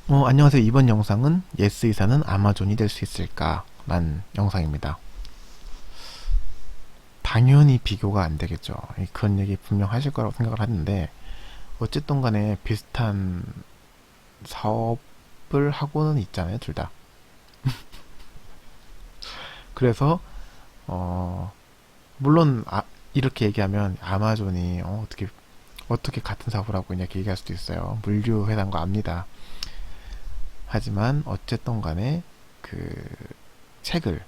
안녕하세요. 이번 영상은 예스 이사는 아마존이 될 수 있을까? 란 영상입니다. 당연히 비교가 안 되겠죠. 그런 얘기 분명 하실 거라고 생각을 하는데, 어쨌든 간에 비슷한 사업을 하고는 있잖아요, 둘 다. 그래서, 어, 물론, 이렇게 얘기하면 아마존이, 어떻게 같은 사업을 하고 있냐, 이렇게 얘기할 수도 있어요. 물류 회사인 거 압니다. 하지만, 어쨌든 간에, 그, 책을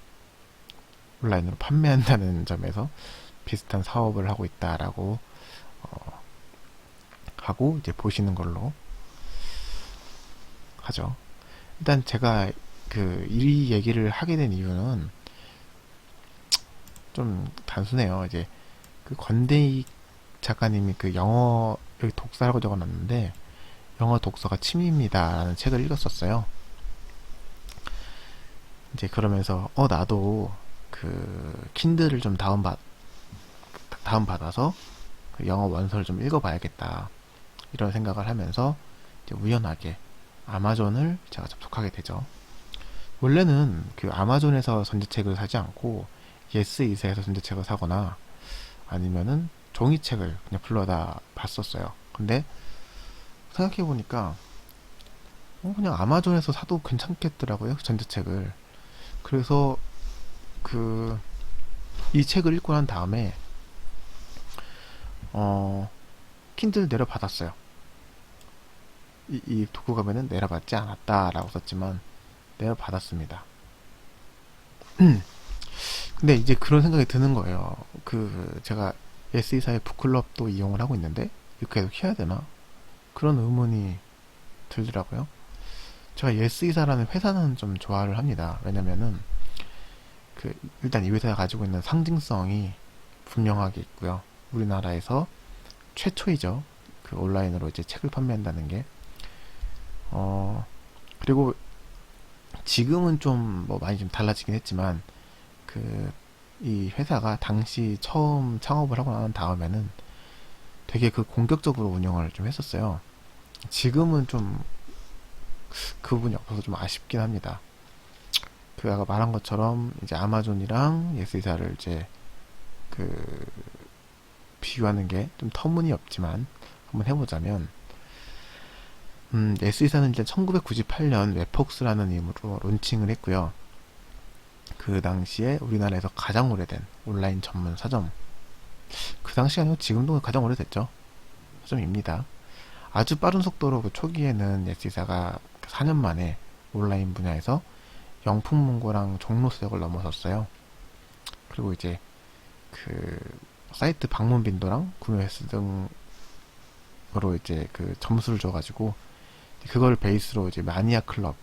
온라인으로 판매한다는 점에서 비슷한 사업을 하고 있다라고 하고 이제 보시는 걸로 하죠. 일단 제가 이 얘기를 하게 된 이유는 좀 단순해요. 이제 권대익 작가님이 영어 여기 독서라고 적어놨는데 영어 독서가 취미입니다라는 책을 읽었었어요. 이제 그러면서 나도 킨들을 좀 다운받아서 영어 원서를 좀 읽어봐야겠다 이런 생각을 하면서 이제 우연하게 아마존을 제가 접속하게 되죠. 원래는 아마존에서 전자책을 사지 않고 예스 이사에서 전자책을 사거나 아니면은 종이책을 그냥 불러다 봤었어요. 근데 생각해보니까 그냥 아마존에서 사도 괜찮겠더라고요, 전자책을. 그래서 이 책을 읽고 난 다음에 킨들 내려받았어요. 이 독후감에는 내려받지 않았다라고 썼지만 내려받았습니다. 근데 이제 그런 생각이 드는 거예요. 제가 SE사의 북클럽도 이용을 하고 있는데 이렇게 계속 해야 되나? 그런 의문이 들더라고요. 제가 SE사라는 회사는 좀 좋아를 합니다. 왜냐면은 일단 이 회사가 가지고 있는 상징성이 분명하게 있고요. 우리나라에서 최초이죠. 온라인으로 이제 책을 판매한다는 게. 그리고 지금은 좀 많이 좀 달라지긴 했지만 이 회사가 당시 처음 창업을 하고 난 다음에는 되게 공격적으로 운영을 좀 했었어요. 지금은 좀 그 부분이 없어서 좀 아쉽긴 합니다. 아까 말한 것처럼 이제 아마존이랑 예스이사를 이제 그 비교하는 게 좀 터무니없지만 한번 해보자면 예스이사는 이제 1998년 웹폭스라는 이름으로 론칭을 했고요. 그 당시에 우리나라에서 가장 오래된 온라인 전문 서점, 그 당시 아니고 지금도 가장 오래됐죠, 서점입니다. 아주 빠른 속도로 초기에는 예스이사가 4년 만에 온라인 분야에서 영풍문고랑 종로서적을 넘어섰어요. 그리고 이제 사이트 방문 빈도랑 구매 횟수 등으로 이제 점수를 줘가지고 그걸 베이스로 이제 마니아 클럽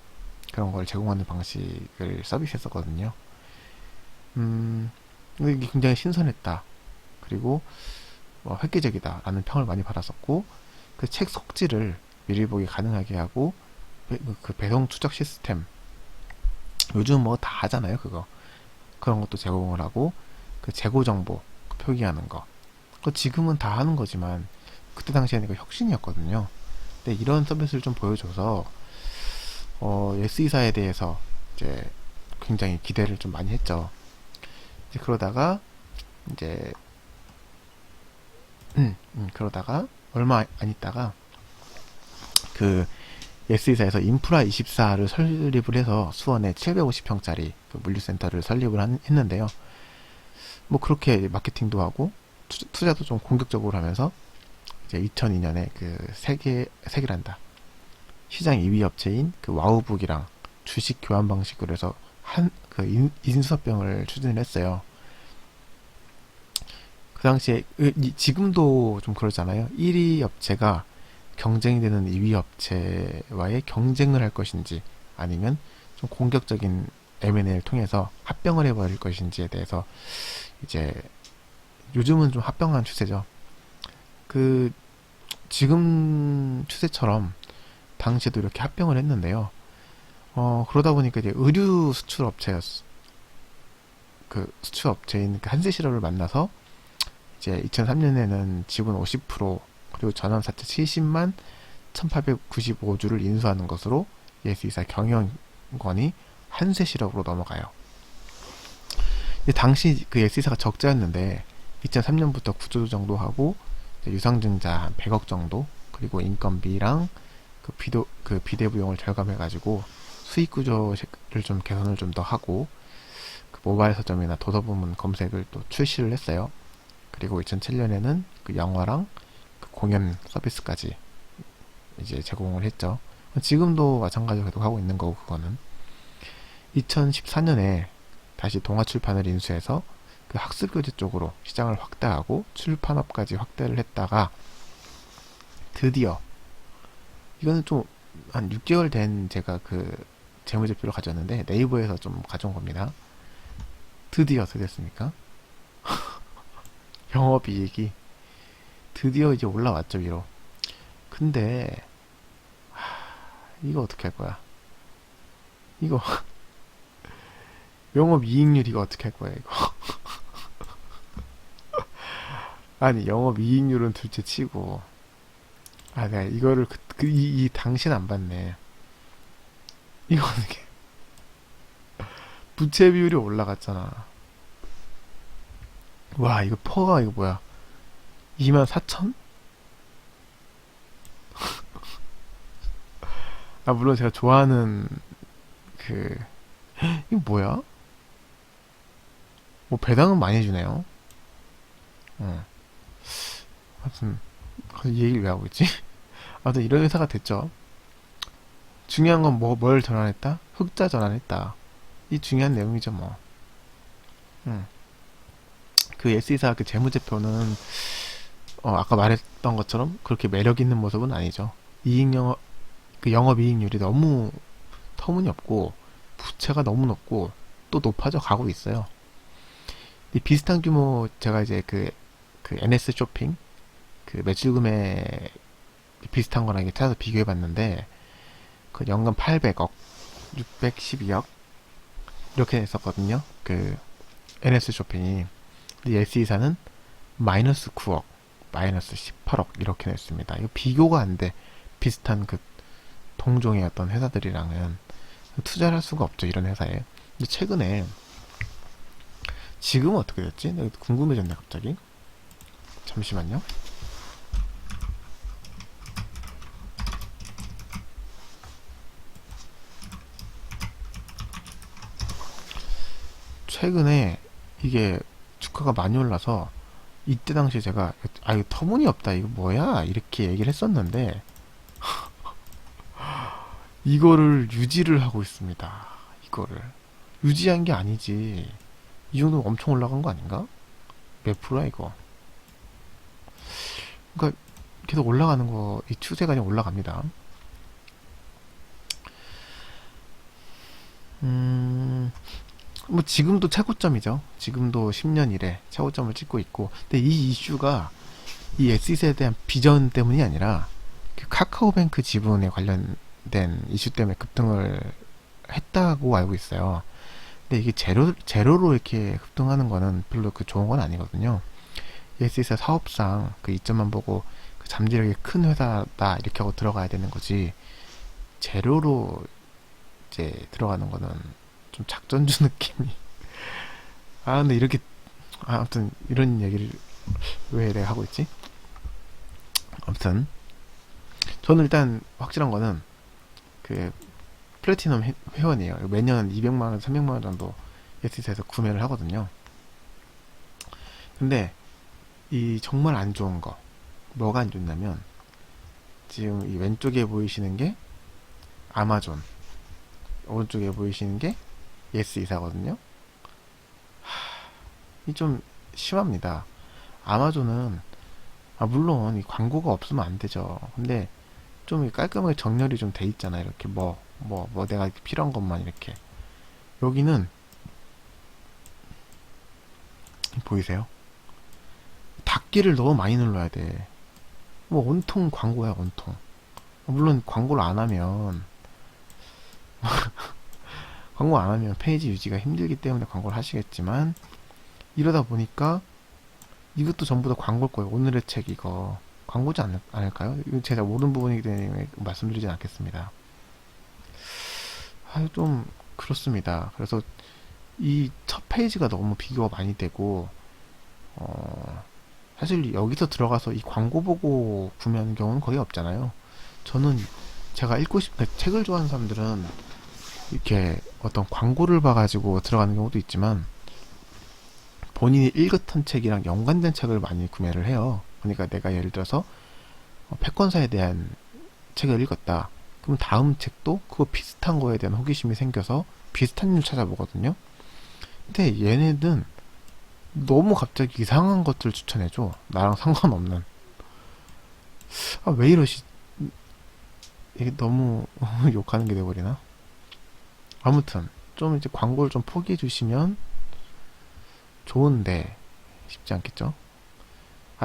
그런 걸 제공하는 방식을 서비스했었거든요. 이게 굉장히 신선했다. 그리고 획기적이다라는 평을 많이 받았었고 그 책 속지를 미리 보기 가능하게 하고 배송 추적 시스템, 요즘 다 하잖아요, 그거. 그런 것도 제공을 하고 재고 정보 표기하는 거. 지금은 다 하는 거지만 그때 당시에는 이거 혁신이었거든요. 근데 이런 서비스를 좀 보여줘서 SE사에 대해서 이제 굉장히 기대를 좀 많이 했죠. 이제 그러다가 얼마 안 있다가 SE사에서 인프라24를 설립을 해서 수원에 750평짜리 물류센터를 설립을 했는데요. 그렇게 마케팅도 하고 투자도 좀 공격적으로 하면서 이제 2002년에 세계란다 시장 2위 업체인 와우북이랑 주식 교환 방식으로 해서 인수합병을 추진을 했어요. 그 당시에 지금도 좀 그러잖아요. 1위 업체가 경쟁이 되는 2위 업체와의 경쟁을 할 것인지 아니면 좀 공격적인 M&A를 통해서 합병을 해버릴 것인지에 대해서 이제 요즘은 좀 합병한 추세죠. 지금 추세처럼 당시에도 이렇게 합병을 했는데요. 그러다 보니까 이제 의류 수출 업체였어. 수출 업체인 한세시럽을 만나서 이제 2003년에는 지분 50% 그리고 전환사채 70만 1895주를 인수하는 것으로 예스이사 경영권이 한세실업으로 넘어가요. 당시 그 예스이사가 적자였는데 2003년부터 구조조정도 하고 유상증자 한 100억 정도, 그리고 인건비랑 그 비대 비용을 절감해가지고 수익 구조를 좀 개선을 좀 더 하고, 그 모바일 서점이나 도서부문 검색을 또 출시를 했어요. 그리고 2007년에는 그 영화랑 그 공연 서비스까지 이제 제공을 했죠. 지금도 마찬가지로 계속 하고 있는 거고, 그거는 2014년에 다시 동아출판을 인수해서 그 학습교재 쪽으로 시장을 확대하고 출판업까지 확대를 했다가, 드디어 이거는 좀 한 6개월 된 제가 그 재무제표를 가져왔는데 네이버에서 좀 가져온 겁니다. 드디어 어떻게 됐습니까? 영업이익이 드디어 이제 올라왔죠, 위로. 근데 이거 어떻게 할 거야? 이거 영업이익률 이거 어떻게 할 거야, 이거? 아니, 영업이익률은 둘째 치고, 내가 이거를 이 당신 안 봤네. 이거 어떻게? 부채 비율이 올라갔잖아. 와, 이거 퍼가 이거 뭐야? 24,000? 물론 제가 좋아하는 그 이거 뭐야? 뭐 배당은 많이 주네요. 하여튼 이 얘기를 왜 하고 있지? 아무튼 이런 회사가 됐죠. 중요한 건 뭘 전환했다? 흑자 전환했다. 이 중요한 내용이죠, 뭐. 그 S이사 그 재무제표는 아까 말했던 것처럼 그렇게 매력 있는 모습은 아니죠. 그 영업이익률이 너무 터무니없고, 부채가 너무 높고, 또 높아져 가고 있어요. 이 비슷한 규모, 제가 이제 그 NS 쇼핑 그 매출 금액 비슷한 거랑 이렇게 찾아서 비교해 봤는데, 그 연간 800억, 612억 이렇게 했었거든요. 그 NS 쇼핑이. 근데 S이사는 마이너스 9억, 마이너스 18억 이렇게 냈습니다. 이거 비교가 안 돼. 비슷한 그 동종의 어떤 회사들이랑은 투자를 할 수가 없죠, 이런 회사에. 근데 최근에 지금은 어떻게 됐지? 궁금해졌네, 갑자기. 잠시만요. 최근에 이게 주가가 많이 올라서, 이때 당시에 제가 이거 터무니없다, 이거 뭐야, 이렇게 얘기를 했었는데 이거를 유지를 하고 있습니다. 이거를 유지한 게 아니지. 이 정도면 엄청 올라간 거 아닌가? 몇 프로야 이거? 그러니까 계속 올라가는 거, 이 추세가 그냥 올라갑니다. 뭐 지금도 최고점이죠. 지금도 10년 이래 최고점을 찍고 있고. 근데 이 이슈가 이 S세에 대한 비전 때문이 아니라 그 카카오뱅크 지분에 관련된 이슈 때문에 급등을 했다고 알고 있어요. 근데 이게 제로로 이렇게 급등하는 거는 별로 그 좋은 건 아니거든요. S사 사업상 그 이점만 보고 그 잠재력이 큰 회사다 이렇게 하고 들어가야 되는 거지, 제로로 이제 들어가는 거는 좀 작전주 느낌이. 근데 이렇게, 아무튼 이런 얘기를 왜 내가 하고 있지? 아무튼 저는 일단 확실한 거는 그 플래티넘 회원이에요. 매년 200만원, 300만원 정도 S사에서 구매를 하거든요. 근데 이 정말 안 좋은 거, 뭐가 안 좋냐면, 지금 이 왼쪽에 보이시는 게 아마존, 오른쪽에 보이시는 게 S이사거든요. 이 좀 심합니다. 아마존은 물론 이 광고가 없으면 안 되죠. 근데 좀 깔끔하게 정렬이 좀 돼 있잖아요. 이렇게 내가 필요한 것만 이렇게. 여기는 보이세요? 닫기를 너무 많이 눌러야 돼. 뭐 온통 광고야, 온통. 물론 광고를 안 하면 광고 안 하면 페이지 유지가 힘들기 때문에 광고를 하시겠지만, 이러다 보니까 이것도 전부 다 광고일 거예요. 오늘의 책 이거 광고지 않을까요? 이거 제가 모르는 부분이기 때문에 말씀드리진 않겠습니다. 좀 그렇습니다. 그래서 이 첫 페이지가 너무 비교가 많이 되고, 사실 여기서 들어가서 이 광고 보고 구매하는 경우는 거의 없잖아요. 저는 제가 책을 좋아하는 사람들은 이렇게 어떤 광고를 봐가지고 들어가는 경우도 있지만, 본인이 읽었던 책이랑 연관된 책을 많이 구매를 해요. 그러니까 내가 예를 들어서 패권사에 대한 책을 읽었다. 그럼 다음 책도 그거 비슷한 거에 대한 호기심이 생겨서 비슷한 일 찾아보거든요. 근데 얘네는 너무 갑자기 이상한 것들을 추천해줘. 나랑 상관없는. 왜 이러시, 이게 너무 욕하는 게 돼버리나? 아무튼, 좀 이제 광고를 좀 포기해 주시면 좋은데, 쉽지 않겠죠?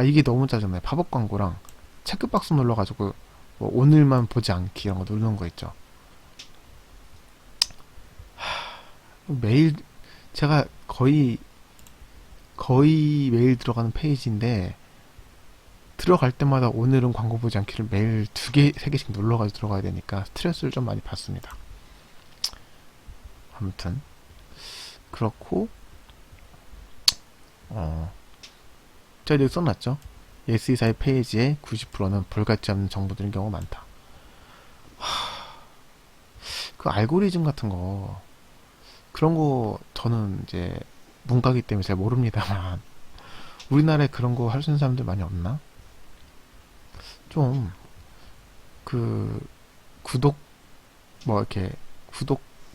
이게 너무 짜증나요. 팝업 광고랑 체크박스 눌러가지고, 뭐 오늘만 보지 않기 이런 거 누르는 거 있죠. 매일, 제가 거의 매일 들어가는 페이지인데, 들어갈 때마다 오늘은 광고 보지 않기를 매일 2개, 3개씩 눌러가지고 들어가야 되니까 스트레스를 좀 많이 받습니다. 아무튼 그렇고 제가 여기 써놨죠. 예스이사의 페이지의 90%는 볼같지 않는 정보들인 경우가 많다. 그 알고리즘 같은 거, 그런 거 저는 이제 문과기 때문에 잘 모릅니다만 우리나라에 그런 거 할 수 있는 사람들 많이 없나? 좀 그 구독 뭐 이렇게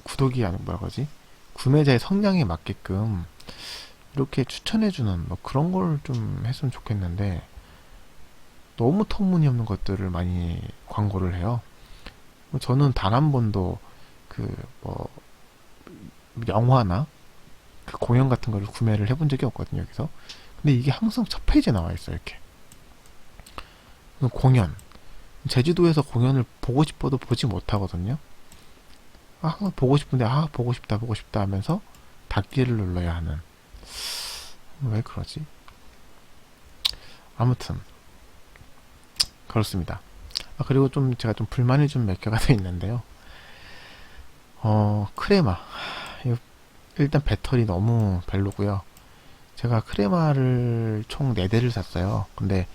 구독이 아니 뭐라 그러지? 구매자의 성향에 맞게끔 이렇게 추천해주는 뭐 그런 걸 좀 했으면 좋겠는데, 너무 터무니없는 것들을 많이 광고를 해요. 저는 단 한 번도 그 뭐 영화나 그 공연 같은 거를 구매를 해본 적이 없거든요, 여기서. 근데 이게 항상 첫 페이지에 나와 있어요, 이렇게. 공연. 제주도에서 공연을 보고 싶어도 보지 못하거든요. 항상 보고 싶은데, 보고 싶다 하면서 닫기를 눌러야 하는. 왜 그러지? 아무튼, 그렇습니다. 그리고 좀 제가 좀 불만이 좀 몇 개가 더 있는데요. 크레마. 일단 배터리 너무 별로고요. 제가 크레마를 총 4대를 샀어요. 근데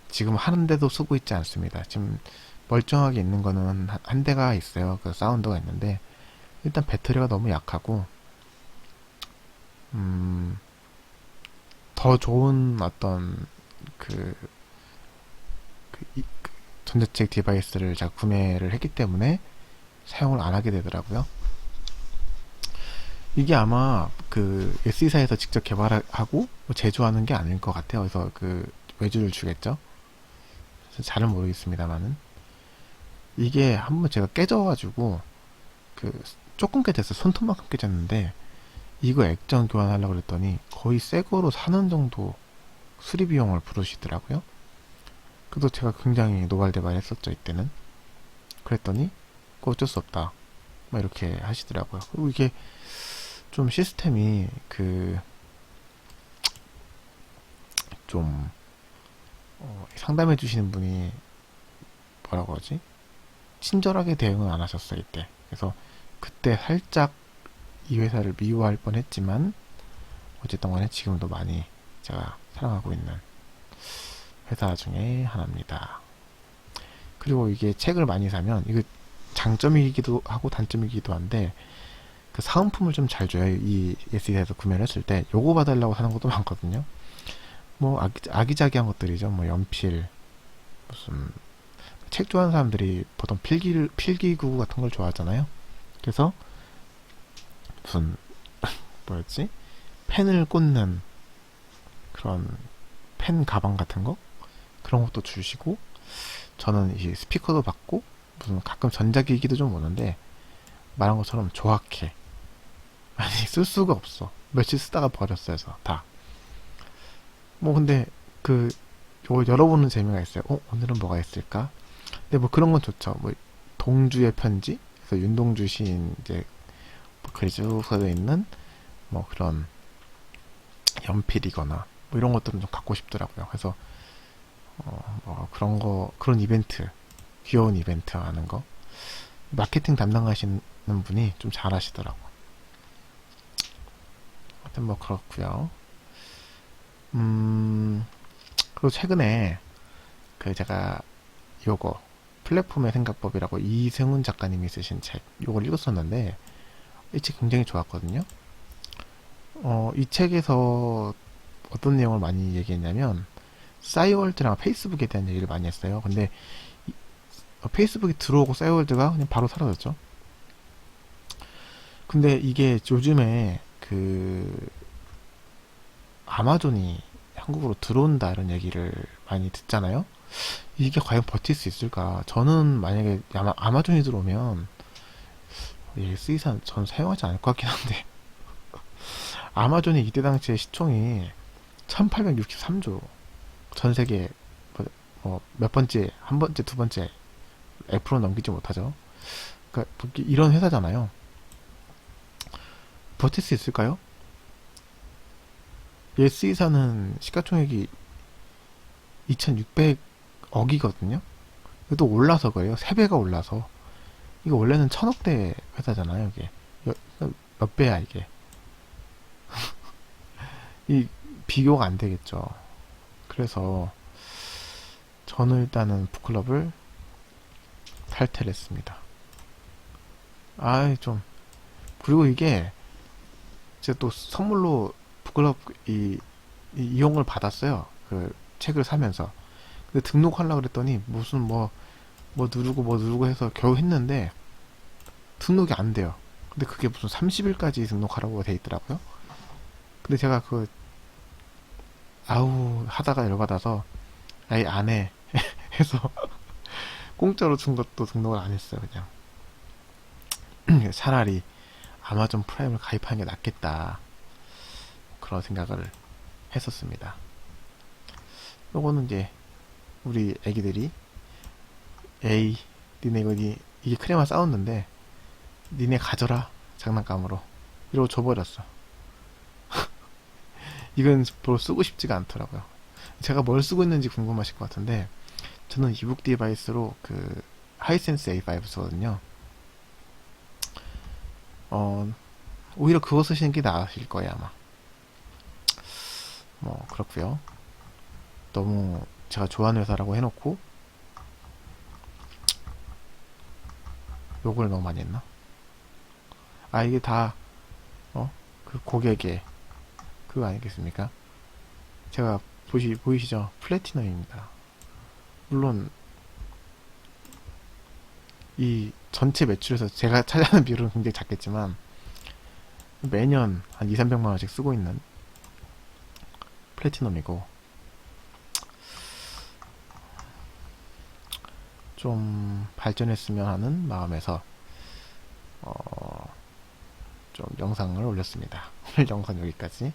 지금 한 대도 쓰고 있지 않습니다. 지금 멀쩡하게 있는 거는 한 대가 있어요. 그 사운드가 있는데, 일단 배터리가 너무 약하고, 더 좋은 어떤 그, 그 전자책 디바이스를 제가 구매를 했기 때문에 사용을 안 하게 되더라고요. 이게 아마 그 S사에서 직접 개발하고 제조하는 게 아닐 것 같아요. 그래서 그 외주를 주겠죠. 잘은 모르겠습니다만은, 이게 한번 제가 깨져가지고 그 조금 깨졌어요. 손톱만큼 깨졌는데, 이거 액정 교환하려고 그랬더니 거의 새 거로 4년 정도 수리 비용을 부르시더라고요. 그래도 제가 굉장히 노발대발 했었죠, 이때는. 그랬더니 그거 어쩔 수 없다, 막 이렇게 하시더라고요. 그리고 이게 좀 시스템이 좀 상담해 주시는 분이 뭐라고 하지? 친절하게 대응은 안 하셨어요, 이때. 그래서 그때 살짝 이 회사를 미워할 뻔했지만, 어쨌든 간에 지금도 많이 제가 사랑하고 있는 회사 중에 하나입니다. 그리고 이게 책을 많이 사면, 이거 장점이기도 하고 단점이기도 한데, 그 사은품을 좀 잘 줘요. 이 SE에서 구매를 했을 때 요거 봐달라고 사는 것도 많거든요. 뭐 아기자기한 것들이죠. 뭐 연필, 무슨 책 좋아하는 사람들이 보통 필기구 같은 걸 좋아하잖아요. 그래서 무슨 뭐였지? 펜을 꽂는 그런 펜 가방 같은 거, 그런 것도 주시고, 저는 이 스피커도 받고, 무슨 가끔 전자기기도 좀 오는데, 말한 것처럼 조악해. 아니, 쓸 수가 없어. 며칠 쓰다가 버렸어요, 저 다. 뭐 근데 요거 열어보는 재미가 있어요. 오늘은 뭐가 있을까? 근데 뭐 그런 건 좋죠. 뭐 동주의 편지, 그래서 윤동주 시인 이제 뭐 글이 쭉 써져 있는 뭐 그런 연필이거나 뭐 이런 것들은 좀 갖고 싶더라고요. 그래서 뭐 그런 이벤트, 귀여운 이벤트 하는 거, 마케팅 담당하시는 분이 좀 잘하시더라고. 하여튼 뭐 그렇고요. 그리고 최근에 그 제가 요거 플랫폼의 생각법이라고 이승훈 작가님이 쓰신 책 요걸 읽었었는데 이 책 굉장히 좋았거든요. 이 책에서 어떤 내용을 많이 얘기했냐면 싸이월드랑 페이스북에 대한 얘기를 많이 했어요. 근데 페이스북이 들어오고 싸이월드가 그냥 바로 사라졌죠. 근데 이게 요즘에 그 아마존이 한국으로 들어온다 이런 얘기를 많이 듣잖아요. 이게 과연 버틸 수 있을까? 저는 만약에 아마존이 들어오면 쓰이산 전 사용하지 않을 것 같긴 한데 아마존이 이때 당시에 시총이 1863조 전 세계 몇 번째 한 번째 두 번째 애플은 넘기지 못하죠. 그러니까 이런 회사잖아요. 버틸 수 있을까요? 예스이사는 시가총액이 2600억이거든요. 또 올라서 그래요. 3배가 올라서. 이거 원래는 1000억대 회사잖아요. 이게 몇 배야 이게. 이 비교가 안 되겠죠. 그래서 저는 일단은 북클럽을 탈퇴를 했습니다. 아이 좀 그리고 이게 제가 또 선물로 북클럽 이용을 받았어요. 그 책을 사면서. 근데 등록하려고 그랬더니 무슨 뭐 누르고 해서 겨우 했는데 등록이 안 돼요. 근데 그게 무슨 30일까지 등록하라고 돼 있더라고요. 근데 제가 아우 하다가 열받아서 아예 안 해 해서 공짜로 준 것도 등록을 안 했어요. 그냥 차라리 아마존 프라임을 가입하는 게 낫겠다 그런 생각을 했었습니다. 요거는 이제 우리 애기들이 에이 니네 이게 크레마 싸웠는데 니네 가져라 장난감으로 이러고 줘버렸어. 이건 별로 쓰고 싶지가 않더라고요. 제가 뭘 쓰고 있는지 궁금하실 것 같은데 저는 이북 디바이스로 그 하이센스 A5 쓰거든요. 오히려 그거 쓰시는 게 나으실 거예요 아마. 뭐 그렇고요. 너무 제가 좋아하는 회사라고 해놓고 욕을 너무 많이 했나? 아 이게 다 그 고객의 그거 아니겠습니까? 제가 보이시죠? 플래티넘입니다. 물론 이 전체 매출에서 제가 차지하는 비율은 굉장히 작겠지만 매년 한 2, 300만 원씩 쓰고 있는 플래티넘이고 좀 발전했으면 하는 마음에서 좀 영상을 올렸습니다. 오늘 영상 여기까지.